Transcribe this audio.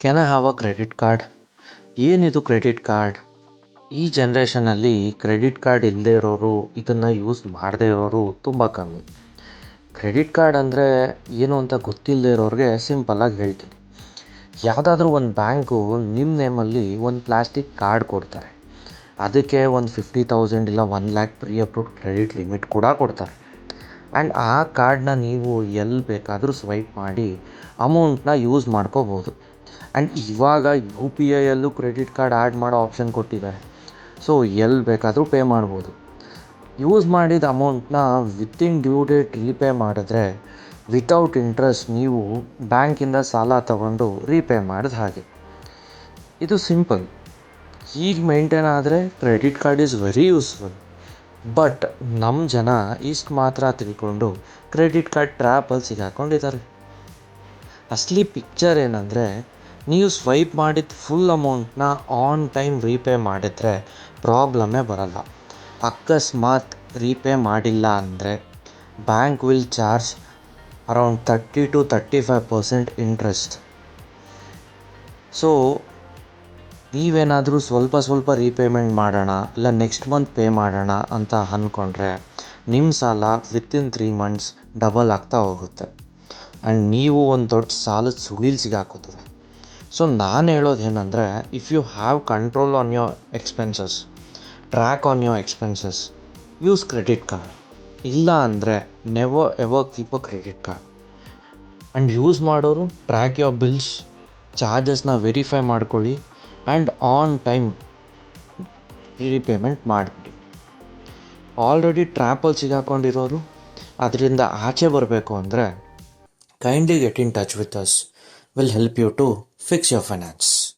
Can I have a credit card? ಏನಿದು credit card? ಈ ಜನ್ರೇಷನಲ್ಲಿ ಕ್ರೆಡಿಟ್ ಕಾರ್ಡ್ ಇಲ್ಲದೆ ಇರೋರು, ಇದನ್ನು ಯೂಸ್ ಮಾಡದೇ ಇರೋರು ತುಂಬ ಕಮ್ಮಿ. ಕ್ರೆಡಿಟ್ ಕಾರ್ಡ್ ಅಂದರೆ ಏನು ಅಂತ ಗೊತ್ತಿಲ್ಲದೆ ಇರೋರಿಗೆ ಸಿಂಪಲ್ಲಾಗಿ ಹೇಳ್ತೀನಿ. ಯಾವುದಾದ್ರೂ ಒಂದು ಬ್ಯಾಂಕು ನಿಮ್ಮ ನೇಮಲ್ಲಿ ಒಂದು ಪ್ಲಾಸ್ಟಿಕ್ ಕಾರ್ಡ್ ಕೊಡ್ತಾರೆ. ಅದಕ್ಕೆ ಒಂದು 50,000 ಇಲ್ಲ 1 lakh pre approved credit limit ಕೂಡ ಕೊಡ್ತಾರೆ. ಆ್ಯಂಡ್ ಆ ಕಾರ್ಡನ್ನ ನೀವು ಎಲ್ಲಿ ಬೇಕಾದರೂ ಸ್ವೈಪ್ ಮಾಡಿ ಅಮೌಂಟನ್ನ ಯೂಸ್ ಮಾಡ್ಕೋಬೋದು. ಆ್ಯಂಡ್ ಇವಾಗ UPIಯಲ್ಲೂ ಕ್ರೆಡಿಟ್ ಕಾರ್ಡ್ ಆ್ಯಡ್ ಮಾಡೋ ಆಪ್ಷನ್ ಕೊಟ್ಟಿದ್ದಾರೆ. ಸೊ ಎಲ್ಲಿ ಬೇಕಾದರೂ ಪೇ ಮಾಡ್ಬೋದು. ಯೂಸ್ ಮಾಡಿದ ಅಮೌಂಟನ್ನ ವಿತಿನ್ ಡ್ಯೂ ಡೇಟ್ ರೀಪೇ ಮಾಡಿದ್ರೆ ವಿತೌಟ್ ಇಂಟ್ರೆಸ್ಟ್ ನೀವು ಬ್ಯಾಂಕಿಂದ ಸಾಲ ತಗೊಂಡು ರೀಪೇ ಮಾಡಿದ ಹಾಗೆ. ಇದು ಸಿಂಪಲ್. ಹೀಗೆ ಮೇಂಟೈನ್ ಆದರೆ credit card is very useful. But ನಮ್ಮ ಜನ ಇಷ್ಟು ಮಾತ್ರ ತಿಳ್ಕೊಂಡು ಕ್ರೆಡಿಟ್ ಕಾರ್ಡ್ ಟ್ರ್ಯಾಪಲ್ಲಿ ಸಿಗಾಕೊಂಡಿದ್ದಾರೆ. ಅಸಲಿ ಪಿಕ್ಚರ್ ಏನಂದರೆ, ನೀವು ಸ್ವೈಪ್ ಮಾಡಿದ ಫುಲ್ ಅಮೌಂಟನ್ನ ಆನ್ ಟೈಮ್ ರೀಪೇ ಮಾಡಿದರೆ ಪ್ರಾಬ್ಲಮ್ಮೇ ಬರಲ್ಲ. ಅಕಸ್ಮಾತ್ ರೀಪೇ ಮಾಡಿಲ್ಲ ಅಂದರೆ bank will charge around 30-35% interest. So ನೀವೇನಾದರೂ ಸ್ವಲ್ಪ ರೀಪೇಮೆಂಟ್ ಮಾಡೋಣ ಇಲ್ಲ ನೆಕ್ಸ್ಟ್ ಮಂತ್ ಪೇ ಮಾಡೋಣ ಅಂತ ಅಂದ್ಕೊಂಡ್ರೆ ನಿಮ್ಮ ಸಾಲ ವಿತಿನ್ 3 months ಡಬಲ್ ಆಗ್ತಾ ಹೋಗುತ್ತೆ. ಆ್ಯಂಡ್ ನೀವು ಒಂದು ದೊಡ್ಡ ಸಾಲದ ಸುಳಿಲ್ ಸಿಗಾಕೋತದೆ. ಸೊ ನಾನು ಹೇಳೋದೇನೆಂದರೆ, if you have control on your expenses, track on your expenses, use credit card. ಇಲ್ಲ ಅಂದರೆ never ever keep a credit card. And use ಮಾಡೋರು ಟ್ರ್ಯಾಕ್ ಯೋರ್ ಬಿಲ್ಸ್, ಚಾರ್ಜಸ್ನ ವೆರಿಫೈ ಮಾಡ್ಕೊಳ್ಳಿ ಆ್ಯಂಡ್ ಆನ್ ಟೈಮ್ ರೀಪೇಮೆಂಟ್ ಮಾಡಿಬಿಡಿ. Already ಟ್ರ್ಯಾಪಲ್ಲಿ ಸಿಗಾಕೊಂಡಿರೋರು ಅದರಿಂದ ಆಚೆ ಬರಬೇಕು ಅಂದರೆ kindly get in touch with us. We'll help you to fix your finance.